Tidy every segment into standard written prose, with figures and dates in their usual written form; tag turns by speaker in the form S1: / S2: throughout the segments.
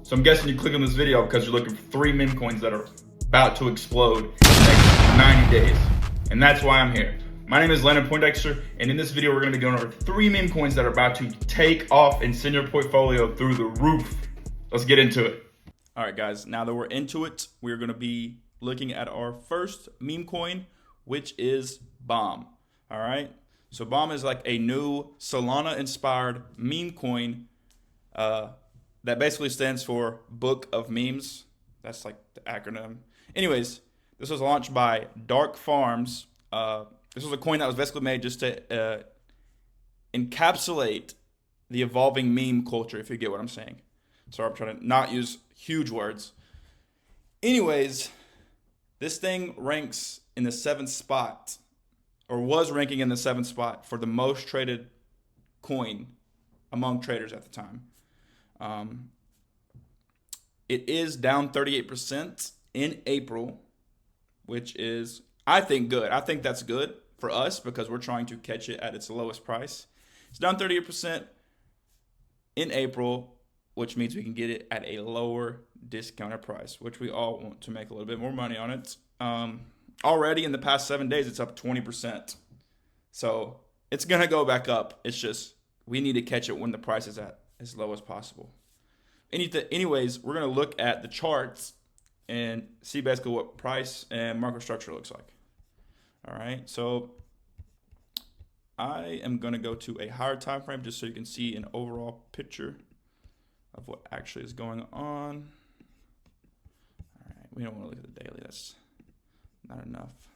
S1: So I'm guessing you click on this video because you're looking for 3 meme coins that are about to explode in the next 90 days. And that's why I'm here. My name is Leonard Poindexter, and in this video, we're gonna be going over 3 meme coins that are about to take off and send your portfolio through the roof. Let's get into it. All right, guys, now that we're into it, we're gonna be looking at our first meme coin, which is Bomb. All right, so Bomb is like a new Solana-inspired meme coin that basically stands for Book of Memes. That's like the acronym. Anyways, this was launched by Dark Farms. This was a coin that was basically made just to encapsulate the evolving meme culture, if you get what I'm saying. Sorry, I'm trying to not use huge words. Anyways, this thing ranks in the 7th spot, or was ranking in the 7th spot for the most traded coin among traders at the time. It is down 38% in April, which is, I think, good. I think that's good for us because we're trying to catch it at its lowest price. It's down 38% in April, which means we can get it at a lower discounted price, which we all want to make a little bit more money on it. Already in the past 7 days, it's up 20%. So it's going to go back up. It's just we need to catch it when the price is at as low as possible. Anyways, we're going to look at the charts and see basically what price and market structure looks like. All right, so I am going to go to a higher time frame just so you can see an overall picture of what actually is going on. All right, we don't want to look at the daily. That's not enough.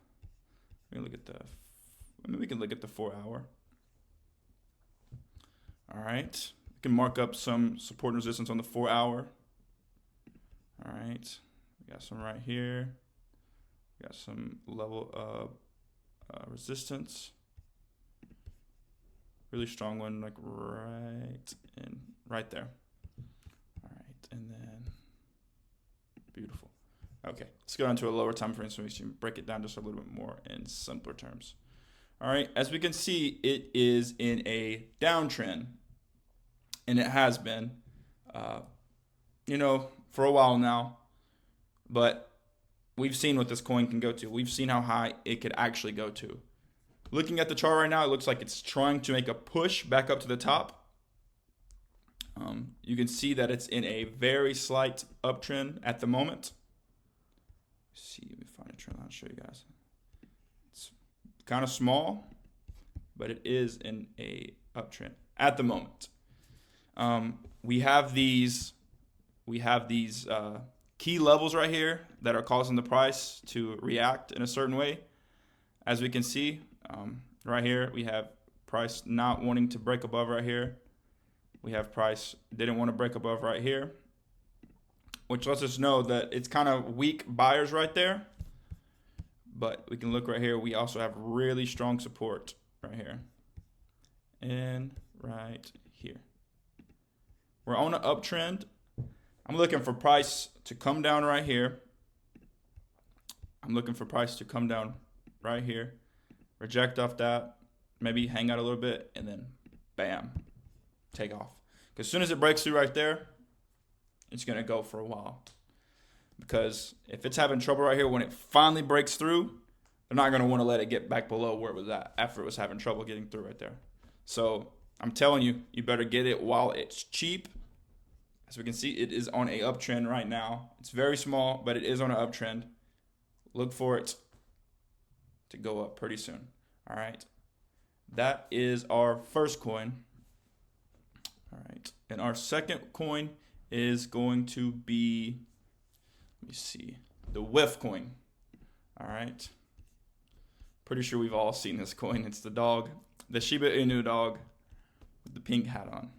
S1: We can look at we can look at the 4 hour. All right. We can mark up some support and resistance on the 4 hour. All right. We got some right here. We got some level of resistance. Really strong one, like right there. All right, and then beautiful. Okay, let's go down to a lower time frame so we can break it down just a little bit more in simpler terms. All right, as we can see, it is in a downtrend, and it has been, for a while now. But we've seen what this coin can go to. We've seen how high it could actually go to. Looking at the chart right now, it looks like it's trying to make a push back up to the top. You can see that it's in a very slight uptrend at the moment. Let's see, let me find a trend line to show you guys. It's kind of small, but it is in a uptrend at the moment. We have these key levels right here that are causing the price to react in a certain way. As we can see, right here, we have price not wanting to break above right here. We have price didn't want to break above right here, which lets us know that it's kind of weak buyers right there. But we can look right here. We also have really strong support right here and right here. We're on an uptrend. I'm looking for price to come down right here. I'm looking for price to come down right here. Reject off that. Maybe hang out a little bit and then bam, take off. Because as soon as it breaks through right there, it's going to go for a while. Because if it's having trouble right here, when it finally breaks through, they're not going to want to let it get back below where it was at after it was having trouble getting through right there. So I'm telling you, you better get it while it's cheap. As we can see, it is on a uptrend right now. It's very small, but it is on an uptrend. Look for it to go up pretty soon. All right. That is our first coin. All right. And our second coin is going to be, let me see, the whiff coin. All right. Pretty sure we've all seen this coin. It's the dog, the Shiba Inu dog with the pink hat on.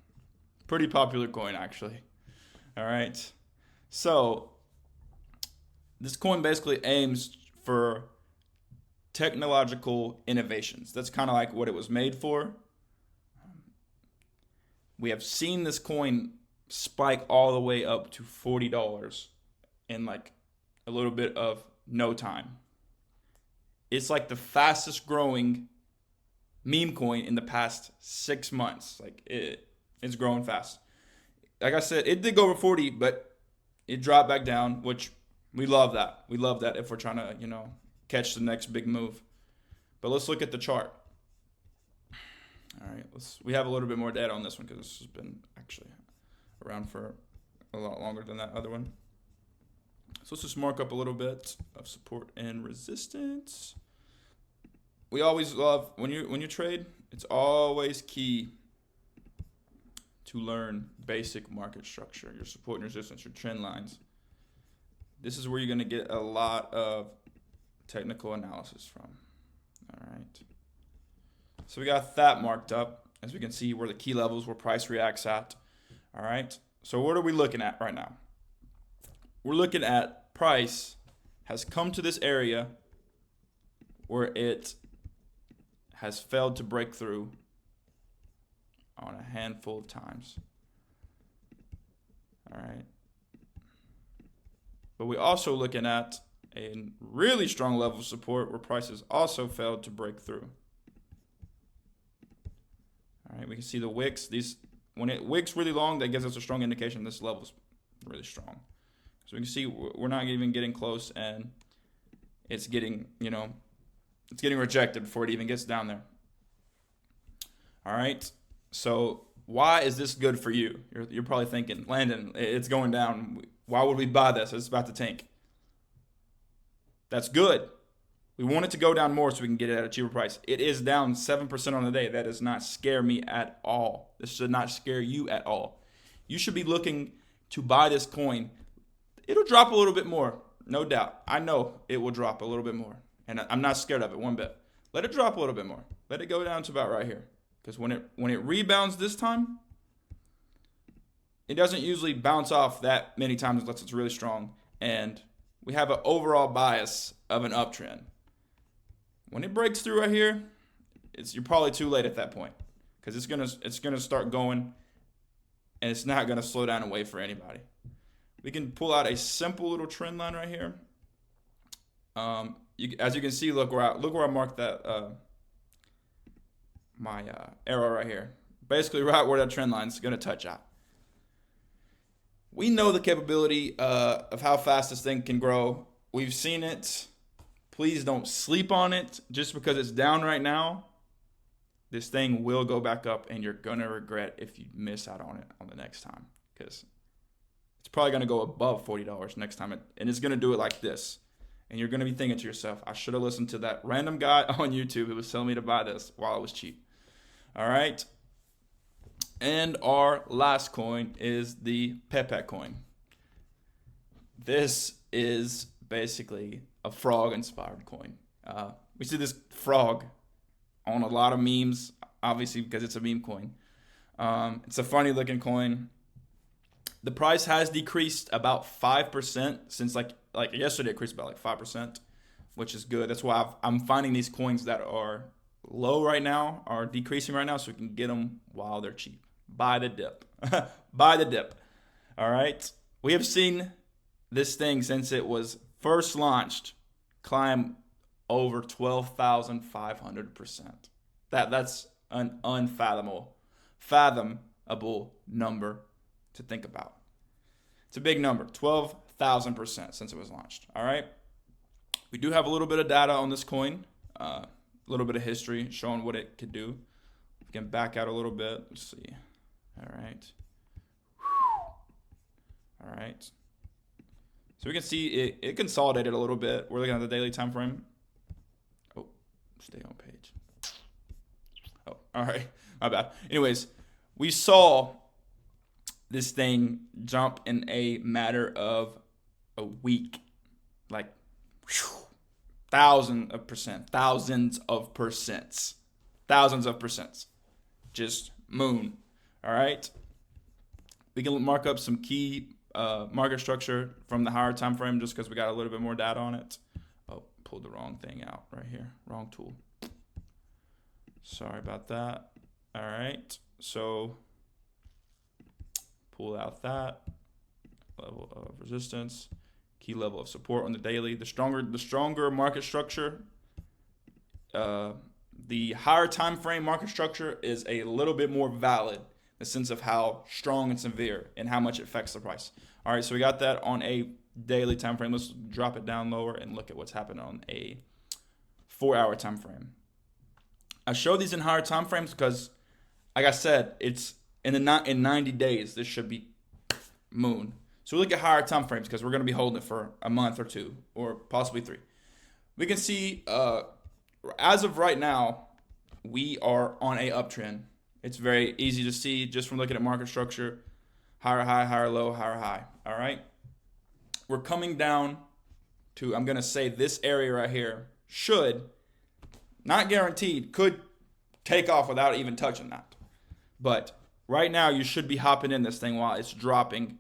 S1: Pretty popular coin, actually. All right. So this coin basically aims for technological innovations. That's kind of like what it was made for. We have seen this coin spike all the way up to $40 in like a little bit of no time. It's like the fastest growing meme coin in the past 6 months. Like it's growing fast. Like I said, it did go over 40, but it dropped back down, which we love that. We love that if we're trying to, you know, catch the next big move. But let's look at the chart. All right, we have a little bit more data on this one because this has been actually around for a lot longer than that other one. So let's just mark up a little bit of support and resistance. We always love when you trade, it's always key to learn basic market structure, your support and resistance, your trend lines. This is where you're going to get a lot of technical analysis from. All right. So we got that marked up, as we can see where the key levels, where price reacts at. All right. So what are we looking at right now? We're looking at price has come to this area where it has failed to break through on a handful of times. All right. But we're also looking at a really strong level of support where prices also failed to break through. All right, we can see the wicks. When it wicks really long, that gives us a strong indication this level is really strong. So we can see we're not even getting close, and it's getting, it's getting rejected before it even gets down there. All right, so why is this good for you? You're probably thinking, Landon, it's going down. Why would we buy this? It's about to tank. That's good. We want it to go down more so we can get it at a cheaper price. It is down 7% on the day. That does not scare me at all. This should not scare you at all. You should be looking to buy this coin. It'll drop a little bit more, no doubt. I know it will drop a little bit more, and I'm not scared of it one bit. Let it drop a little bit more. Let it go down to about right here, because when it rebounds this time, it doesn't usually bounce off that many times unless it's really strong, and we have an overall bias of an uptrend. When it breaks through right here, you're probably too late at that point, because it's gonna start going, and it's not gonna slow down and wait for anybody. We can pull out a simple little trend line right here. As you can see, look where I marked that my arrow right here. Basically, right where that trend line is gonna touch out. We know the capability of how fast this thing can grow. We've seen it. Please don't sleep on it. Just because it's down right now, this thing will go back up, and you're going to regret if you miss out on it on the next time, because it's probably going to go above $40 next time, and it's going to do it like this. And you're going to be thinking to yourself, I should have listened to that random guy on YouTube who was telling me to buy this while it was cheap. All right. And our last coin is the Pepe coin. This is basically a frog-inspired coin. We see this frog on a lot of memes, obviously because it's a meme coin. It's a funny-looking coin. The price has decreased about 5% since like yesterday. It decreased about 5%, which is good. That's why I'm finding these coins that are low right now are decreasing right now, so we can get them while they're cheap. Buy the dip. Buy the dip. All right. We have seen this thing since it was first launched climb over 12,500%. That's an unfathomable number to think about. It's a big number, 12,000% since it was launched. All right. We do have a little bit of data on this coin, a little bit of history showing what it could do. We can back out a little bit. Let's see. All right. All right. So we can see it consolidated a little bit. We're looking at the daily time frame. Oh, stay on page. Oh, all right. My bad. Anyways, we saw this thing jump in a matter of a week. Like, thousands of percents. Just moon. All right. We can mark up some key market structure from the higher time frame just because we got a little bit more data on it. Oh, pulled the wrong thing out right here. Wrong tool. Sorry about that. All right. So pull out that level of resistance, key level of support on the daily. The stronger market structure, the higher time frame market structure is a little bit more valid a sense of how strong and severe and how much it affects the price. All right, so we got that on a daily time frame. Let's drop it down lower and look at what's happening on a 4-hour time frame. I show these in higher time frames because, like I said, it's in 90 days. This should be moon. So we look at higher time frames because we're going to be holding it for a month or two, or possibly 3. We can see, as of right now, we are on a uptrend. It's very easy to see just from looking at market structure. Higher high, higher low, higher high. All right. We're coming down to, I'm going to say this area right here should, not guaranteed, could take off without even touching that. But right now you should be hopping in this thing while it's dropping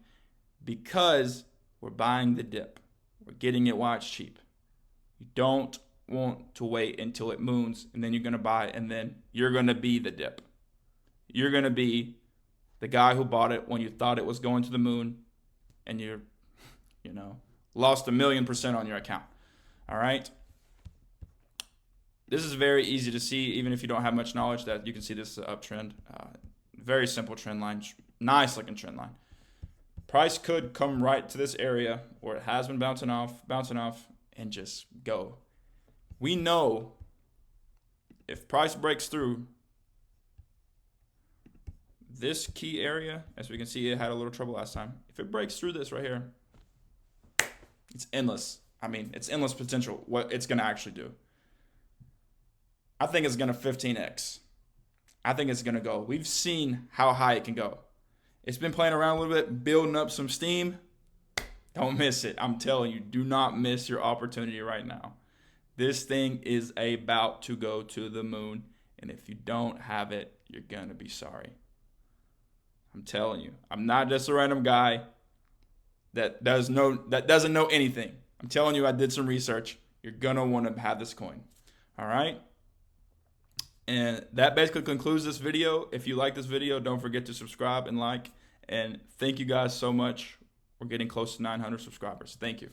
S1: because we're buying the dip. We're getting it while it's cheap. You don't want to wait until it moons and then you're going to buy it and then you're going to be the dip. You're going to be the guy who bought it when you thought it was going to the moon and you're, lost 1,000,000% on your account. All right. This is very easy to see, even if you don't have much knowledge, that you can see this is an uptrend. Very simple trend line, nice looking trend line. Price could come right to this area where it has been bouncing off, and just go. We know if price breaks through this key area, as we can see, it had a little trouble last time. If it breaks through this right here, it's endless. I mean, it's endless potential, what it's going to actually do. I think it's going to 15x. I think it's going to go. We've seen how high it can go. It's been playing around a little bit, building up some steam. Don't miss it. I'm telling you, do not miss your opportunity right now. This thing is about to go to the moon, and if you don't have it, you're going to be sorry. I'm telling you. I'm not just a random guy that doesn't know anything. I'm telling you, I did some research. You're going to want to have this coin. All right? And that basically concludes this video. If you like this video, don't forget to subscribe and like. And thank you guys so much. We're getting close to 900 subscribers. Thank you.